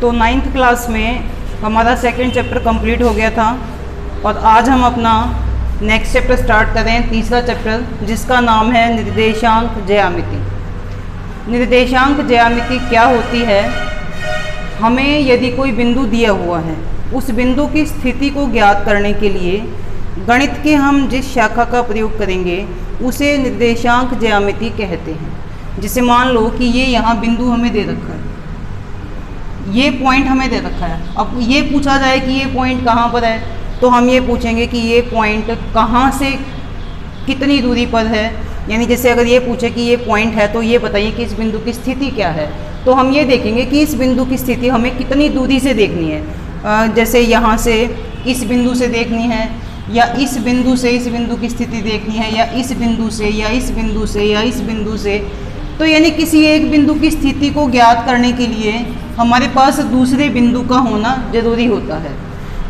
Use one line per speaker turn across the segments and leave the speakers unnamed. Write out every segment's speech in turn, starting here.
तो 9th class में हमारा सेकंड चैप्टर कंप्लीट हो गया था और आज हम अपना नेक्स्ट चैप्टर स्टार्ट कर रहे हैं, तीसरा चैप्टर, जिसका नाम है निर्देशांक ज्यामिति। निर्देशांक ज्यामिति क्या होती है? हमें यदि कोई बिंदु दिया हुआ है, उस बिंदु की स्थिति को ज्ञात करने के लिए गणित के हम जिस शाखा का प्रयोग करेंगे उसे निर्देशांक ज्यामिति कहते हैं। जैसे मान लो कि ये यहाँ बिंदु हमें दे रखा है, ये पॉइंट हमें दे रखा है। अब ये पूछा जाए कि ये पॉइंट कहाँ पर है, तो हम ये पूछेंगे कि ये पॉइंट कहाँ से कितनी दूरी पर है। यानी जैसे अगर ये पूछे कि ये पॉइंट है तो ये बताइए कि इस बिंदु की स्थिति क्या है, तो हम ये देखेंगे कि इस बिंदु की स्थिति हमें कितनी दूरी से देखनी है। जैसे यहाँ से इस बिंदु से देखनी है, या इस बिंदु से इस बिंदु की स्थिति देखनी है, या इस बिंदु से, या इस बिंदु से, या इस बिंदु से। तो यानी किसी एक बिंदु की स्थिति को ज्ञात करने के लिए हमारे पास दूसरे बिंदु का होना जरूरी होता है।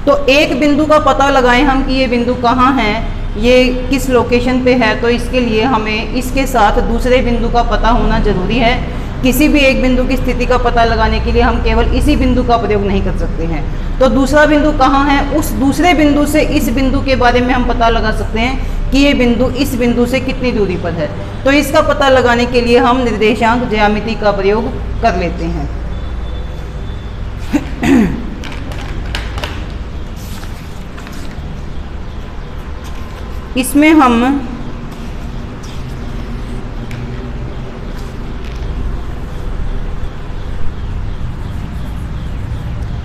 तो एक बिंदु का पता लगाएं हम कि ये बिंदु कहाँ है, ये किस लोकेशन पे है, तो इसके लिए हमें इसके साथ दूसरे बिंदु का पता होना जरूरी है। किसी भी एक बिंदु की स्थिति का पता लगाने के लिए हम केवल इसी बिंदु का प्रयोग नहीं कर सकते हैं। तो दूसरा बिंदु कहाँ है, उस दूसरे बिंदु से इस बिंदु के बारे में हम पता लगा सकते हैं कि ये बिंदु इस बिंदु से कितनी दूरी पर है। तो इसका पता लगाने के लिए हम निर्देशांक ज्यामिति का प्रयोग कर लेते हैं। इसमें हम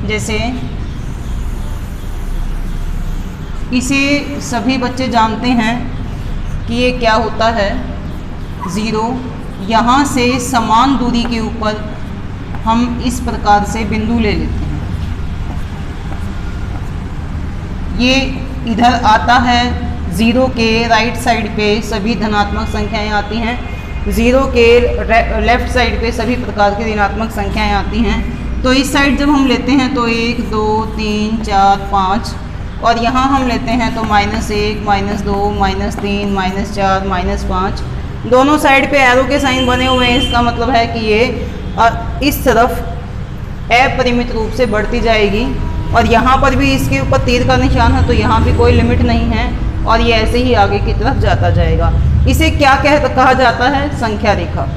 जैसे इसे सभी बच्चे जानते हैं कि ये क्या होता है, 0। यहाँ से समान दूरी के ऊपर हम इस प्रकार से बिंदु ले लेते हैं। ये इधर आता है, 0 के राइट साइड पे सभी धनात्मक संख्याएं आती हैं, 0 के लेफ्ट साइड पे सभी प्रकार की ऋणात्मक संख्याएं आती हैं। तो इस साइड जब हम लेते हैं तो 1 2 3 4 5, और यहाँ हम लेते हैं तो -1 -2 -3 -4 -5। दोनों साइड पे एरो के साइन बने हुए हैं। इसका मतलब है कि ये इस तरफ अपरिमित रूप से बढ़ती जाएगी, और यहाँ पर भी इसके ऊपर तीर का निशान है, तो यहाँ भी कोई लिमिट नहीं है, और ये ऐसे ही आगे की तरफ जाता जाएगा। इसे क्या कहा जाता है? संख्या रेखा।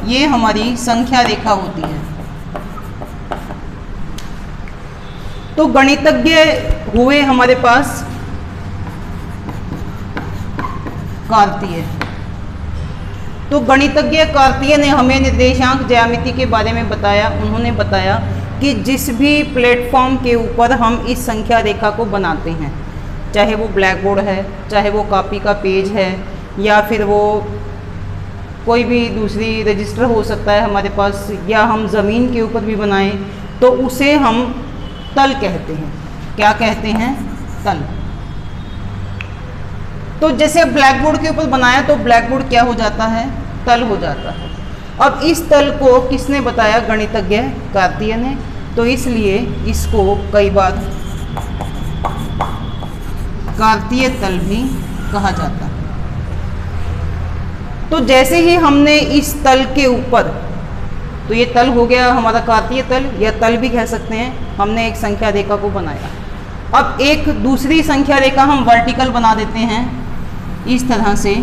ये हमारी संख्या रेखा होती है। तो गणितज्ञ हुए हमारे पास कार्तीय। तो गणितज्ञ कार्तीय ने हमें निर्देशांक ज्यामिति के बारे में बताया। उन्होंने बताया कि जिस भी प्लेटफॉर्म के ऊपर हम इस संख्या रेखा को बनाते हैं, चाहे वो ब्लैक बोर्ड है, चाहे वो कॉपी का पेज है, या फिर वो कोई भी दूसरी रजिस्टर हो सकता है हमारे पास, या हम ज़मीन के ऊपर भी बनाएं, तो उसे हम तल कहते हैं। क्या कहते हैं? तल। तो जैसे ब्लैक बोर्ड के ऊपर बनाया तो ब्लैक बोर्ड क्या हो जाता है? तल हो जाता है। अब इस तल को किसने बताया? गणितज्ञ कार्तीय ने। तो इसलिए इसको कई बार कार्तीय तल भी कहा जाता है। तो जैसे ही हमने इस तल के ऊपर, तो ये तल हो गया हमारा कार्तीय तल, या तल भी कह सकते हैं, हमने एक संख्या रेखा को बनाया। अब एक दूसरी संख्या रेखा हम वर्टिकल बना देते हैं इस तरह से।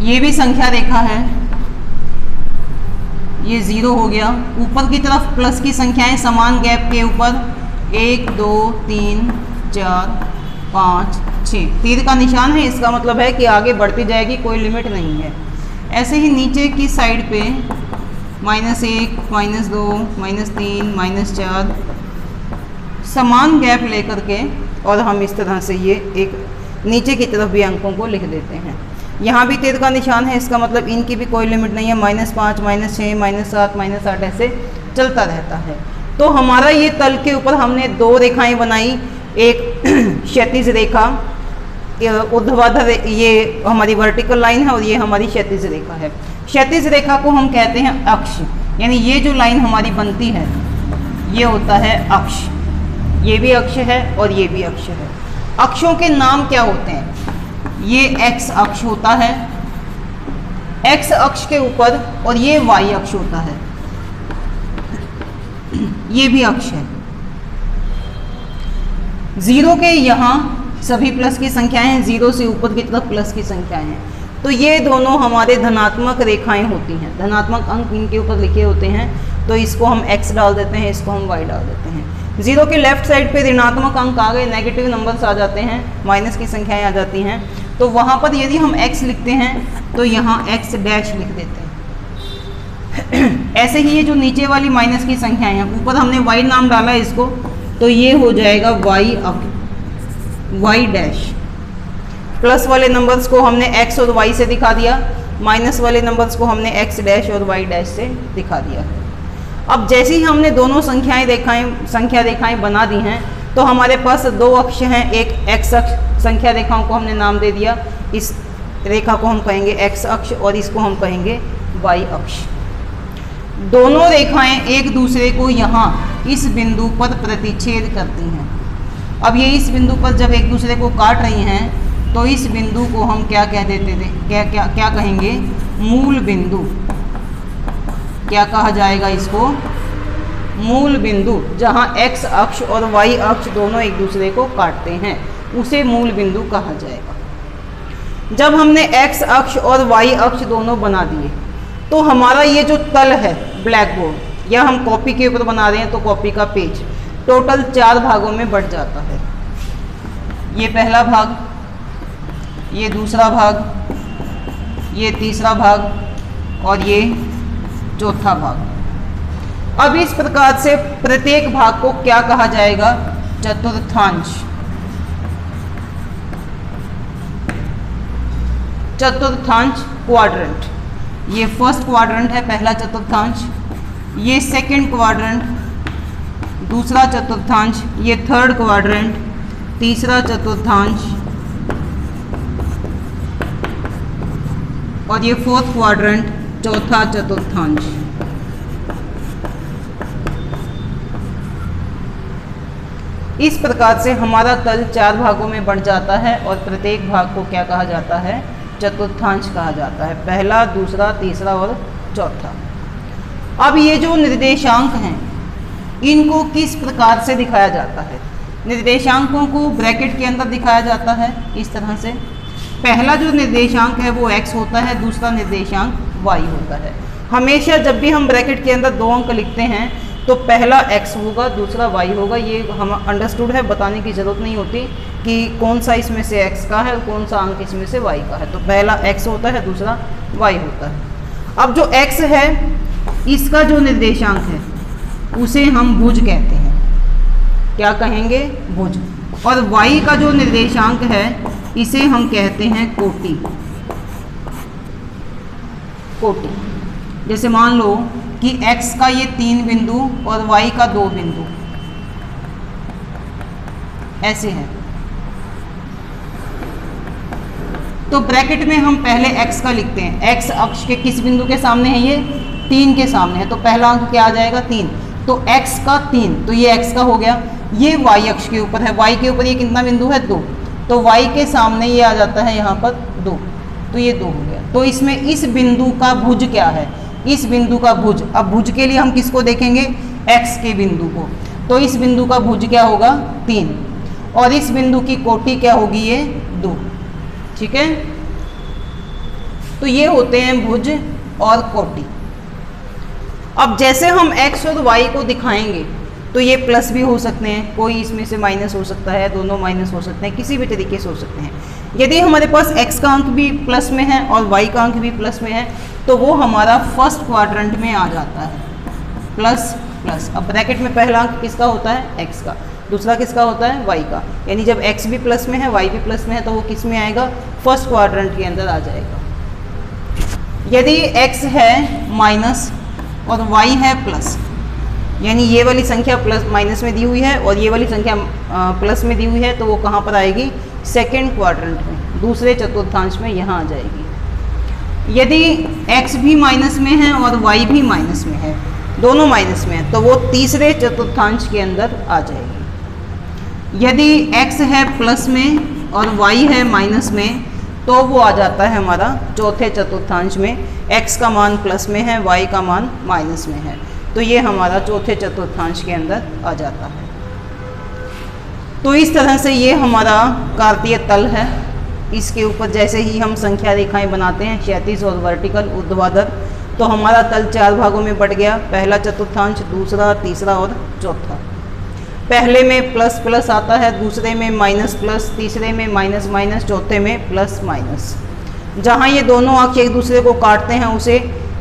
ये भी संख्या रेखा है, ये 0 हो गया। ऊपर की तरफ प्लस की संख्याएं समान गैप के ऊपर 1 2 3 4 5 6, तीर का निशान है। इसका मतलब है कि आगे बढ़ती जाएगी, कोई लिमिट नहीं है। ऐसे ही नीचे की साइड पे -1 -2 -3 -4 समान गैप लेकर के, और हम इस तरह से ये एक नीचे की तरफ भी अंकों को लिख देते हैं। यहाँ भी तीर का निशान है, इसका मतलब इनकी भी कोई लिमिट नहीं है। -5 -6 -7 -8 ऐसे चलता रहता है। तो हमारा ये तल के ऊपर हमने 2 रेखाएं बनाई, एक क्षैतिज रेखा, ऊर्ध्वाधर, ये हमारी वर्टिकल लाइन है, और ये हमारी क्षैतिज रेखा है। क्षैतिज रेखा को हम कहते हैं अक्ष। यानी ये जो लाइन हमारी बनती है ये होता है अक्ष। ये भी अक्ष है और ये भी अक्ष है। अक्षों के नाम क्या होते हैं? ये एक्स अक्ष होता है, एक्स अक्ष के ऊपर और ये वाई अक्ष होता है, ये भी अक्ष है। 0 के यहाँ सभी प्लस की संख्याएं हैं, 0 से ऊपर की तरफ प्लस की संख्याएं हैं, तो ये दोनों हमारे धनात्मक रेखाएं होती हैं, धनात्मक अंक इनके ऊपर लिखे होते हैं, तो इसको हम x डाल देते हैं, इसको हम y डाल देते हैं। 0 के लेफ्ट साइड पे ऋणात्मक अंक आ गए, नेगेटिव नंबर्स आ जाते हैं, माइनस की संख्याएं आ जाती हैं, तो वहाँ पर यदि हम x लिखते हैं तो यहाँ x डैश लिख देते हैं। ऐसे ही ये जो नीचे वाली माइनस की संख्याएं हैं, ऊपर हमने y नाम डाला है इसको, तो ये हो जाएगा y डैश। प्लस वाले नंबर्स को हमने x और y से दिखा दिया, माइनस वाले नंबर्स को हमने x डैश और y डैश से दिखा दिया। अब जैसे ही हमने दोनों संख्या रेखाएं बना दी हैं, तो हमारे पास दो अक्ष हैं, एक x अक्ष, संख्या रेखाओं को हमने नाम दे दिया, इस रेखा को हम कहेंगे x अक्ष और इसको हम कहेंगे y अक्ष। दोनों रेखाएं एक दूसरे को यहाँ इस बिंदु पर प्रतिच्छेद करती हैं। अब ये इस बिंदु पर जब एक दूसरे को काट रही हैं, तो इस बिंदु को हम क्या कह देते थे, क्या कहेंगे, मूल बिंदु। क्या कहा जाएगा इसको, मूल बिंदु। जहाँ x अक्ष और y अक्ष दोनों एक दूसरे को काटते हैं, उसे मूल बिंदु कहा जाएगा। जब हमने x अक्ष और y अक्ष दोनों बना दिए, तो हमारा ये जो तल है ब्लैक बोर्ड, या हम कॉपी के ऊपर बना रहे हैं तो कॉपी का पेज, टोटल 4 भागों में बंट जाता है। ये पहला भाग, ये दूसरा भाग, ये तीसरा भाग और ये चौथा भाग। अब इस प्रकार से प्रत्येक भाग को क्या कहा जाएगा, चतुर्थांश। चतुर्थांश क्वाड्रेंट, ये फर्स्ट क्वाड्रेंट है, पहला चतुर्थांश, ये सेकंड क्वाड्रेंट, दूसरा चतुर्थांश, ये थर्ड क्वाड्रेंट, तीसरा चतुर्थांश और ये फोर्थ क्वाड्रेंट, चौथा चतुर्थांश। इस प्रकार से हमारा तल 4 भागों में बंट जाता है और प्रत्येक भाग को क्या कहा जाता है, चतुर्थांश कहा जाता है, पहला, दूसरा, तीसरा और चौथा। अब ये जो निर्देशांक हैं, इनको किस प्रकार से दिखाया जाता है, निर्देशांकों को ब्रैकेट के अंदर दिखाया जाता है इस तरह से। पहला जो निर्देशांक है वो x होता है, दूसरा निर्देशांक y होता है। हमेशा जब भी हम ब्रैकेट के अंदर 2 अंक लिखते हैं तो पहला x होगा, दूसरा y होगा। ये हम अंडरस्टूड है, बताने की ज़रूरत नहीं होती कि कौन सा इसमें से x का है और कौन सा अंक इसमें से y का है। तो पहला x होता है, दूसरा y होता है। अब जो x है, इसका जो निर्देशांक है उसे हम भुज कहते हैं। क्या कहेंगे, भुज। और y का जो निर्देशांक है इसे हम कहते हैं कोटि। कोटि, जैसे मान लो कि x का ये 3 बिंदु और y का 2 बिंदु ऐसे है, तो ब्रैकेट में हम पहले x का लिखते हैं। x अक्ष के किस बिंदु के सामने है, ये 3 के सामने है, तो पहला अंक क्या आ जाएगा, 3। तो x का 3, तो ये x का हो गया। ये y अक्ष के ऊपर है, y के ऊपर ये कितना बिंदु है, 2, तो y के सामने ये आ जाता है यहाँ पर 2, तो ये 2 हो गया। तो इसमें इस बिंदु का भुज क्या है, इस बिंदु का भुज। अब भुज के लिए हम किसको देखेंगे, x के बिंदु को, तो इस बिंदु का भुज क्या होगा, 3, और इस बिंदु की कोटि क्या होगी, ये 2। ठीक है, तो ये होते हैं भुज और कोटि। अब जैसे हम x और y को दिखाएंगे तो ये प्लस भी हो सकते हैं, कोई इसमें से माइनस हो सकता है, दोनों माइनस हो सकते हैं, किसी भी तरीके से हो सकते हैं। यदि हमारे पास x का अंक भी प्लस में है और y का अंक भी प्लस में है, तो वो हमारा फर्स्ट क्वाड्रेंट में आ जाता है, प्लस प्लस। अब ब्रैकेट में पहला अंक किसका होता है, x का, दूसरा किसका होता है, y का। यानी जब x भी प्लस में है, y भी प्लस में है, तो वो किस में आएगा, फर्स्ट क्वाड्रेंट के अंदर आ जाएगा। यदि x है माइनस और y है प्लस, यानी ये वाली संख्या प्लस माइनस में दी हुई है और ये वाली संख्या प्लस में दी हुई है, तो वो कहाँ पर आएगी, सेकेंड क्वाड्रेंट में, दूसरे चतुर्थांश में यहाँ आ जाएगी। यदि x भी माइनस में है और y भी माइनस में है, दोनों माइनस में है, तो वो तीसरे चतुर्थांश के अंदर आ जाएगी। यदि x है प्लस में और y है माइनस में, तो वो आ जाता है हमारा चौथे चतुर्थांश में, x का मान प्लस में है, y का मान माइनस में है, तो ये हमारा चौथे चतुर्थांश के अंदर आ जाता है। तो इस तरह से ये हमारा कार्तीय तल है। इसके ऊपर जैसे ही हम संख्या रेखाएं बनाते हैं, क्षैतिज और वर्टिकल ऊर्ध्वाधर, तो हमारा तल 4 भागों में बढ़ गया, पहला चतुर्थांश, दूसरा, तीसरा और चौथा। पहले में प्लस प्लस आता है, दूसरे में माइनस प्लस, तीसरे में माइनस माइनस, चौथे में प्लस माइनस। जहाँ ये दोनों अक्ष एक दूसरे को काटते हैं उसे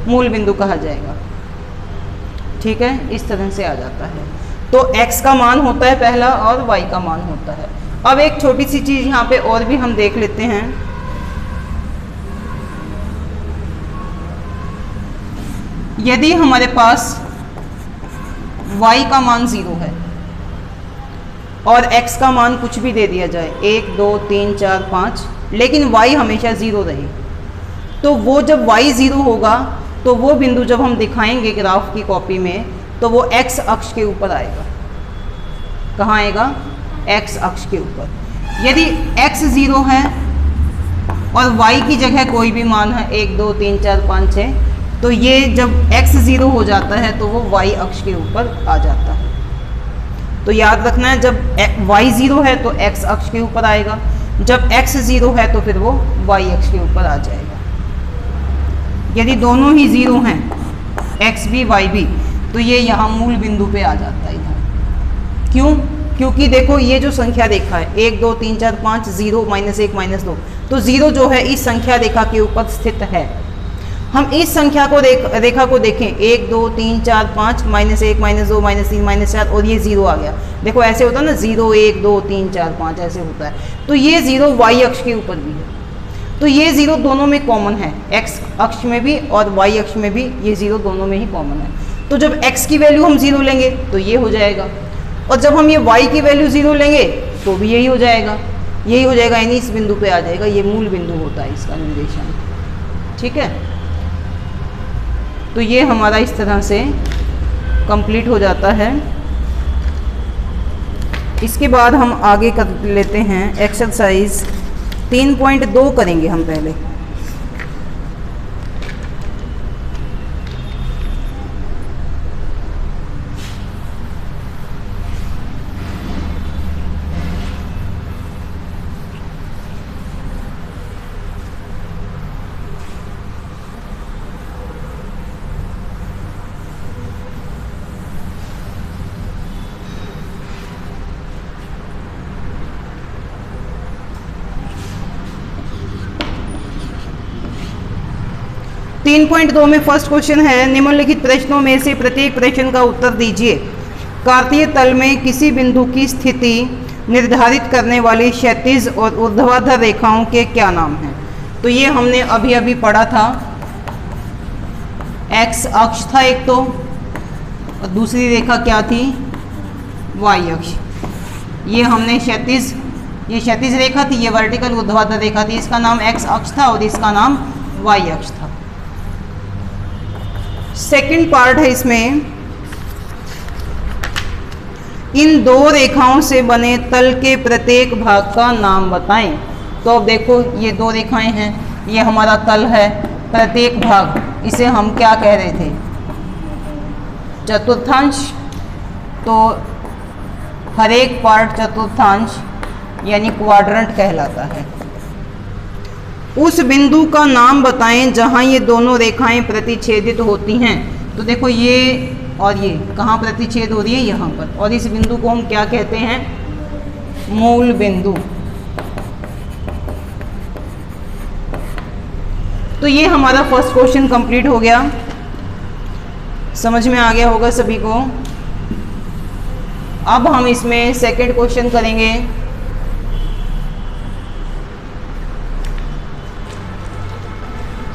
मूल बिंदु कहा जाएगा। ठीक है, इस तरह से आ जाता है। तो x का मान होता है पहला और y का मान होता है। अब एक छोटी सी चीज़ यहाँ पे और भी हम देख लेते हैं। यदि हमारे पास y का मान 0 है और x का मान कुछ भी दे दिया जाए, 1 2 3 4 5, लेकिन y हमेशा 0 रहे, तो वो जब y 0 होगा तो वो बिंदु जब हम दिखाएंगे ग्राफ की कॉपी में, तो वो x अक्ष के ऊपर आएगा। कहाँ आएगा? x अक्ष के ऊपर। यदि x 0 है और y की जगह कोई भी मान है, 1 2 3 4 5 6, तो ये जब x 0 हो जाता है तो वो y अक्ष के ऊपर आ जाता है। तो याद रखना है, जब y 0 है तो x अक्ष के ऊपर आएगा, जब x 0 है तो फिर वो y अक्ष के ऊपर आ जाएगा। यदि दोनों ही 0 हैं, x भी y भी, तो ये यहाँ मूल बिंदु पे आ जाता है इधर। क्यों? क्योंकि देखो ये जो संख्या रेखा है 1 2 3 4 5, 0 -1 -2, तो 0 जो है इस संख्या रेखा के ऊपर स्थित है। हम इस संख्या को रेखा को देखें, 1 2 3 4 5, -1 -2 -3 -4, और ये 0 आ गया। देखो ऐसे होता है ना, 0 1 2 3 4 5 ऐसे होता है। तो ये 0 y अक्ष के ऊपर भी है, तो ये 0 दोनों में कॉमन है, x अक्ष में भी और y अक्ष में भी ये 0 दोनों में ही कॉमन है। तो जब x की वैल्यू हम 0 लेंगे तो ये हो जाएगा, और जब हम ये y की वैल्यू 0 लेंगे तो भी यही हो जाएगा, यही हो जाएगा, यानी इस बिंदु पे आ जाएगा। ये मूल बिंदु होता है इसका निर्देशन। ठीक है, तो ये हमारा इस तरह से कंप्लीट हो जाता है। इसके बाद हम आगे कर लेते हैं एक्सरसाइज 3.2 करेंगे हम पहले। तीन 3.2 में फर्स्ट क्वेश्चन है, निम्नलिखित प्रश्नों में से प्रत्येक प्रश्न का उत्तर दीजिए। कार्तीय तल में किसी बिंदु की स्थिति निर्धारित करने वाली क्षैतिज और ऊर्ध्वाधर रेखाओं के क्या नाम हैं? तो ये हमने अभी अभी पढ़ा था। x अक्ष था एक तो, और दूसरी रेखा क्या थी? y अक्ष। ये हमने क्षैतिज, ये क्षैतिज रेखा थी, ये वर्टिकल ऊर्ध्वाधर रेखा थी, इसका नाम x अक्ष था और इसका नाम y अक्ष था। सेकंड पार्ट है इसमें, इन दो रेखाओं से बने तल के प्रत्येक भाग का नाम बताएं। तो अब देखो ये दो रेखाएं हैं, ये हमारा तल है, प्रत्येक भाग, इसे हम क्या कह रहे थे? चतुर्थांश। तो हर एक पार्ट चतुर्थांश यानी क्वाड्रेंट कहलाता है। उस बिंदु का नाम बताएं जहां ये दोनों रेखाएं प्रतिच्छेदित होती हैं। तो देखो ये और ये कहाँ प्रतिच्छेद हो रही है? यहाँ पर। और इस बिंदु को हम क्या कहते हैं? मूल बिंदु। तो ये हमारा फर्स्ट क्वेश्चन कंप्लीट हो गया, समझ में आ गया होगा सभी को। अब हम इसमें सेकंड क्वेश्चन करेंगे।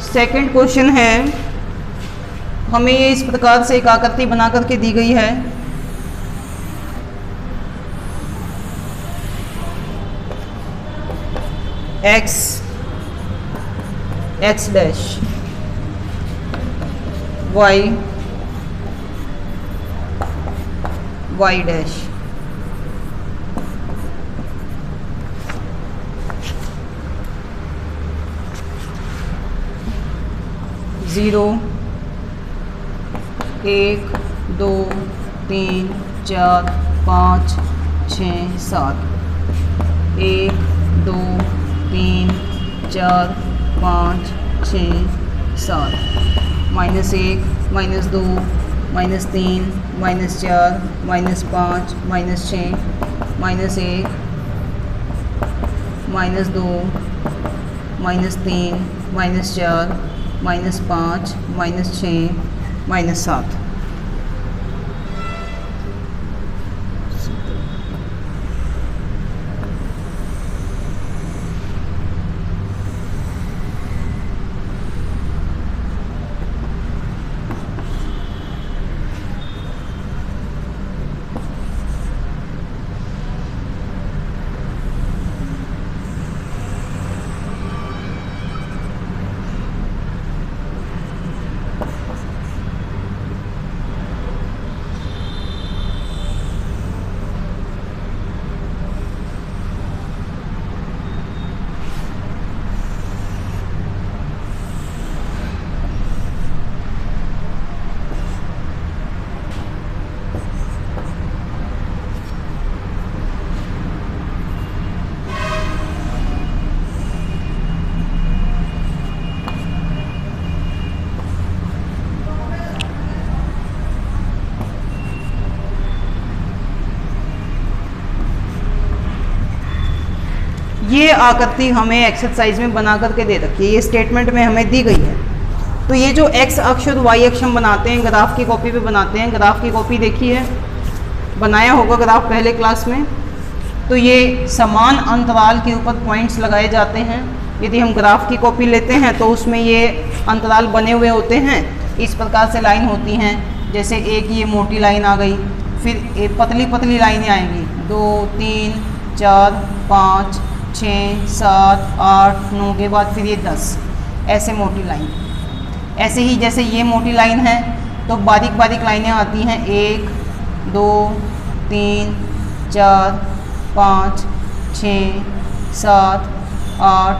सेकंड क्वेश्चन है, हमें ये इस प्रकार से एक आकृति बना करके दी गई है। x x dash y y dash. 0 1 2 3 4 5 6 7 1 2 3 4 5 6 7 -1 -2 -3 -4 -5 -6 -1 -2 -3 -4 -5 -6 -7। ये आकृति हमें एक्सरसाइज में बना करके दे रखी है, ये स्टेटमेंट में हमें दी गई है। तो ये जो एक्स अक्ष और वाई अक्ष हम बनाते हैं, ग्राफ की कॉपी पे बनाते हैं। ग्राफ की कॉपी देखी है, बनाया होगा ग्राफ पहले क्लास में। तो ये समान अंतराल के ऊपर पॉइंट्स लगाए जाते हैं। यदि हम ग्राफ की कॉपी लेते हैं तो उसमें ये अंतराल बने हुए होते हैं, इस प्रकार से लाइन होती हैं। जैसे एक ये मोटी लाइन आ गई, फिर एक पतली पतली लाइनें आएंगी, 2 3 4 5 6 7 8 9 के बाद फिर ये 10, ऐसे मोटी लाइन। ऐसे ही जैसे ये मोटी लाइन है तो बारीक बारीक लाइनें आती हैं, 1 2 3 4 5 6 7 8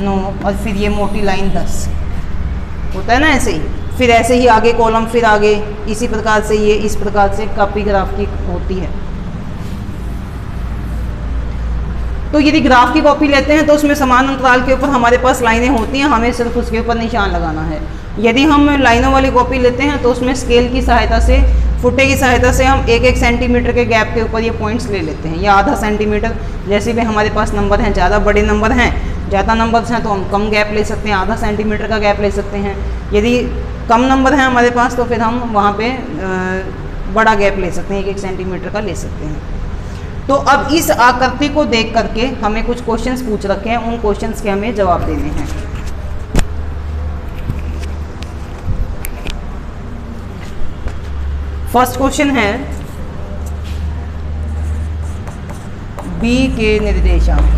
9 और फिर ये मोटी लाइन 10 होता है ना, ऐसे ही। फिर ऐसे ही आगे कॉलम, फिर आगे इसी प्रकार से ये इस प्रकार से कॉपी ग्राफ की होती है। तो यदि ग्राफ की कॉपी लेते हैं तो उसमें समान अंतराल के ऊपर हमारे पास लाइनें होती हैं, हमें सिर्फ उसके ऊपर निशान लगाना है। यदि हम लाइनों वाली कॉपी लेते हैं तो उसमें स्केल की सहायता से, फुटे की सहायता से हम 1-1 सेंटीमीटर के गैप के ऊपर ये पॉइंट्स ले लेते हैं, या आधा सेंटीमीटर। जैसे भी हमारे पास नंबर हैं, ज़्यादा बड़े नंबर हैं, ज़्यादा नंबर्स हैं तो हम कम गैप ले सकते हैं, आधा सेंटीमीटर का गैप ले सकते हैं। यदि कम नंबर हैं हमारे पास तो फिर हम वहाँ पे बड़ा गैप ले सकते हैं, 1-1 सेंटीमीटर का ले सकते हैं। तो अब इस आकृति को देख करके हमें कुछ क्वेश्चंस पूछ रखे हैं, उन क्वेश्चंस के हमें जवाब देने हैं। फर्स्ट क्वेश्चन है बी के निर्देशांक।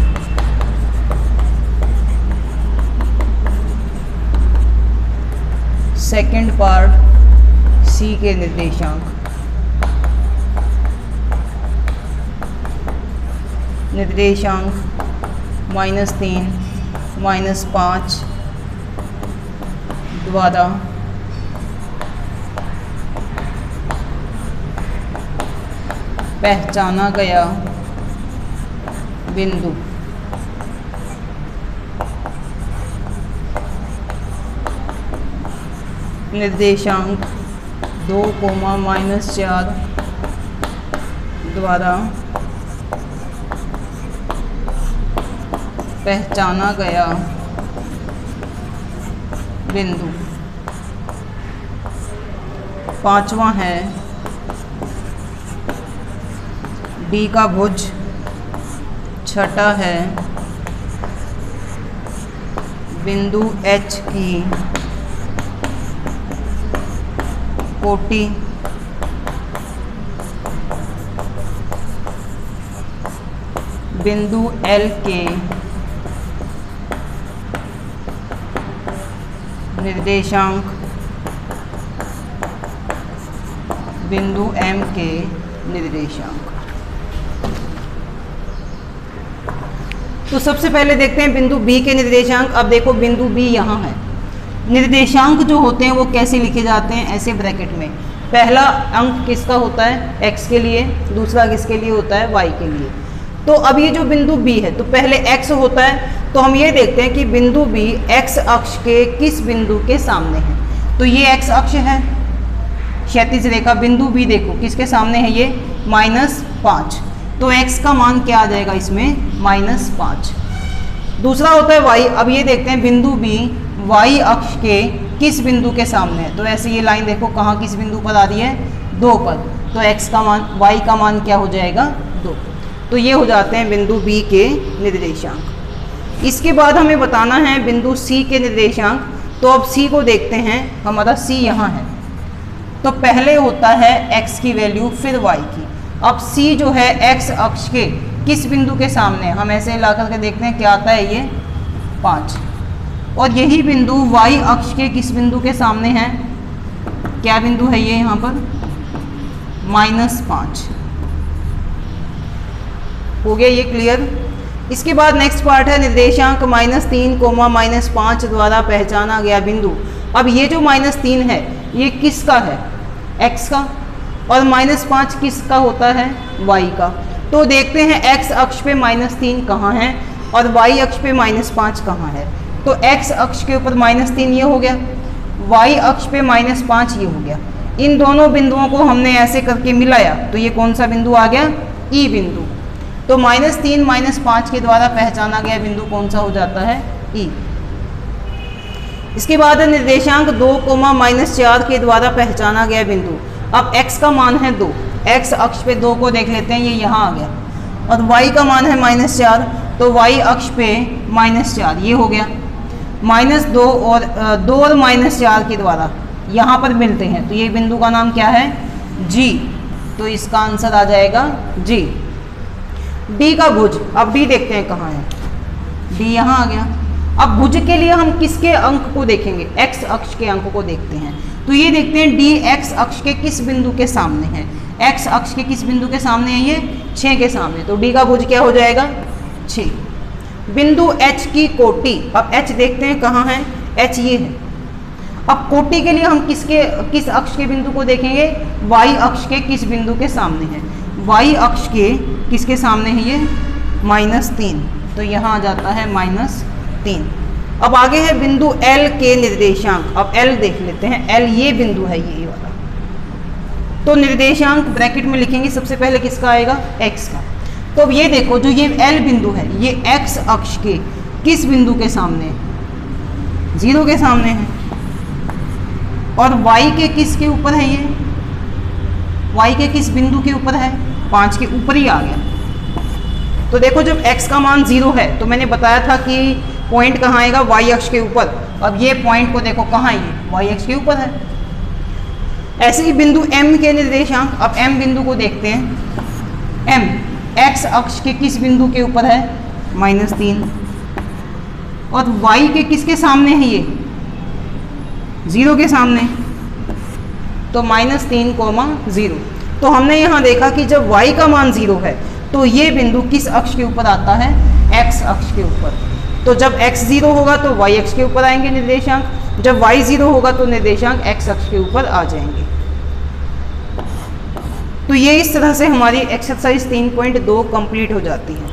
सेकंड पार्ट सी के निर्देशांक। निर्देशांक -3 -5 द्वारा पहचाना गया बिंदु निर्देशांक 2, -4 द्वारा पहचाना गया बिंदु। पांचवा है डी का भुज। छठा है बिंदु एच की कोटि बिंदु एल के निर्देशांक बिंदु एम के निर्देशांक। तो सबसे पहले देखते हैं बिंदु बी के निर्देशांक। अब देखो बिंदु बी यहाँ है, निर्देशांक जो होते हैं वो कैसे लिखे जाते हैं, ऐसे ब्रैकेट में। पहला अंक किसका होता है, x के लिए, दूसरा किसके लिए होता है, y के लिए। तो अब ये जो बिंदु B है तो पहले x होता है, तो हम ये देखते हैं कि बिंदु B x अक्ष के किस बिंदु के सामने है। तो ये x अक्ष है, क्षैतिज रेखा, बिंदु B देखो किसके सामने है, ये -5। तो x का मान क्या आ जाएगा इसमें, -5। दूसरा होता है y। अब ये देखते हैं बिंदु B y अक्ष के किस बिंदु के सामने है। तो ऐसे ये लाइन देखो कहाँ किस बिंदु पर आ रही है, 2 पर। तो x का मान, y का मान क्या हो जाएगा, 2। तो ये हो जाते हैं बिंदु B के निर्देशांक। इसके बाद हमें बताना है बिंदु C के निर्देशांक। तो अब C को देखते हैं, हमारा C यहाँ है। तो पहले होता है x की वैल्यू, फिर y की। अब C जो है x अक्ष के किस बिंदु के सामने, हम ऐसे ला करके देखते हैं क्या आता है, ये 5। और यही बिंदु y अक्ष के किस बिंदु के सामने है, क्या बिंदु है ये यहाँ पर, -5। हो गया ये क्लियर। इसके बाद नेक्स्ट पार्ट है निर्देशांक -3, -5 द्वारा पहचाना गया बिंदु। अब ये जो -3 है ये किसका है, x का, और -5 किसका होता है, y का। तो देखते हैं x अक्ष पे -3 कहाँ है और y अक्ष पे -5 कहाँ है। तो x अक्ष के ऊपर -3 ये हो गया, y अक्ष पे -5 ये हो गया। इन दोनों बिंदुओं को हमने ऐसे करके मिलाया तो ये कौन सा बिंदु आ गया, E बिंदु। तो -3 -5 के द्वारा पहचाना गया बिंदु कौन सा हो जाता है, E। इसके बाद निर्देशांक 2, -4 के द्वारा पहचाना गया बिंदु। अब x का मान है 2, x अक्ष पे 2 को देख लेते हैं, ये यहाँ आ गया। और y का मान है -4, तो y अक्ष पे -4 ये हो गया। -2 और 2 और -4 के द्वारा यहाँ पर मिलते हैं, तो ये बिंदु का नाम क्या है, G। तो इसका आंसर आ जाएगा G। D का भुज, अब D देखते हैं कहाँ है, D यहाँ आ गया। अब भुज के लिए हम किसके अंक को देखेंगे, x अक्ष के अंक को देखते हैं। तो ये देखते हैं D x अक्ष के किस बिंदु के सामने है, x अक्ष के किस बिंदु के सामने है, ये 6 के सामने। तो D का भुज क्या हो जाएगा, 6। बिंदु H की कोटि, अब H देखते हैं कहाँ है, H ये है। अब कोटि के लिए हम किस अक्ष के बिंदु को देखेंगे, y अक्ष के किस बिंदु के सामने है, y अक्ष के किसके सामने है, ये -3। तो यहाँ आ जाता है -3। अब आगे है बिंदु L के निर्देशांक। अब L देख लेते हैं, L ये बिंदु है, ये वाला। तो निर्देशांक ब्रैकेट में लिखेंगे, सबसे पहले किसका आएगा, x का। तो अब ये देखो जो ये L बिंदु है ये x अक्ष के किस बिंदु के सामने है, 0 के सामने है। और y के किसके ऊपर है, ये y के किस बिंदु के ऊपर है, 5 के ऊपर ही आ गया। तो देखो जब x का मान 0 है तो मैंने बताया था कि पॉइंट कहाँ आएगा, y अक्ष के ऊपर। अब ये पॉइंट को देखो कहाँ, ये y अक्ष के ऊपर है। ऐसे ही बिंदु M के निर्देशांक। अब M बिंदु को देखते हैं। M x अक्ष के किस बिंदु के ऊपर है, -3। और y के किसके सामने है, ये 0 के सामने। तो -3, 0। तो हमने यहाँ देखा कि जब y का मान 0 है तो ये बिंदु किस अक्ष के ऊपर आता है, x अक्ष के ऊपर। तो जब x 0 होगा तो y अक्ष के ऊपर आएंगे निर्देशांक, जब y 0 होगा तो निर्देशांक x अक्ष के ऊपर आ जाएंगे। तो ये इस तरह से हमारी एक्सरसाइज 3.2 कंप्लीट हो जाती है।